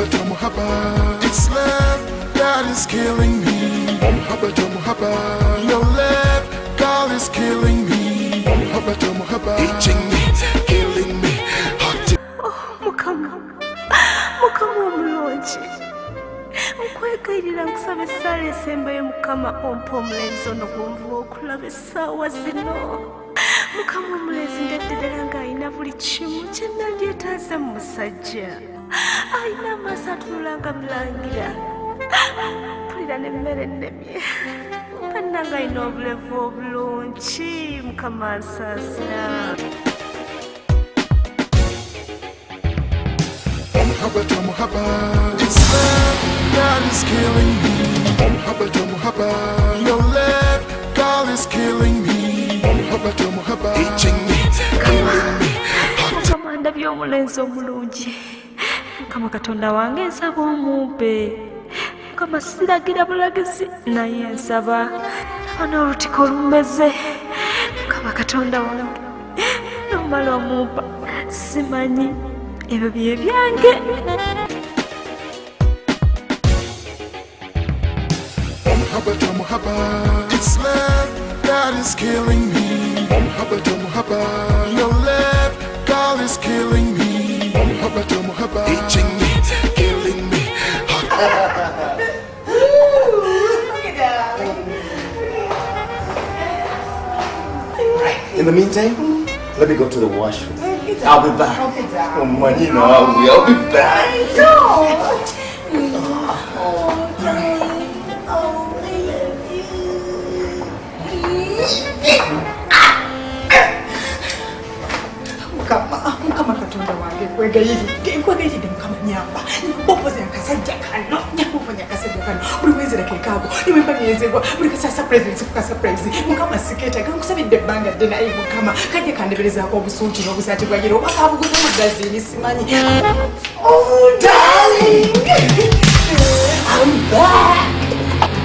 It's love that is killing me. Your love, God is killing me. Itching me, killing me. Mukama omulungi nkwegayirira nkusaba essaala esembayo Mukama ompa omulenzi ono gw'onvuba okulaba essaawa zino. Mukama omulenzi ndeddera ng'alina buli kimu kye nalyeetaaze mu musajja. Alina amaaso atunula nga mulangira, mpulira n'emmere ennemye, bannanga alina obulevu obulungi. Mukama ansaasira. It's love that is killing me. Your love, God is killing me. Itching me, killing me. Mukama ndabye omulenzi omulungi. Mukama Katonda wange nsaba omumpe. Mukama siragira bulagizi naye nsaba n'olutiko lumeze. Mukama Katonda wange nomala omumpa simanyi ebyo bye byange. It's love that is killing me. Your love, God is killing me. Itching me, killing me. In the meantime, let me go to the washroom. I'll be back. Oh, money, no, I'll be back. Mukama Katonda wange kwegayiride Mukama nyamba mbopoza akasajja kano nyakuponya akasajja kano buli mwezi rakekabo niwe mbanyezebwa buli kasasa presence ku surprise Mukama siketa gankusabidde banga ddena ayi Mukama kajja kandeberezaako obusunti n'obusaati bwa yero bakabuguza magazini simanyi. Oh darling, I'm back.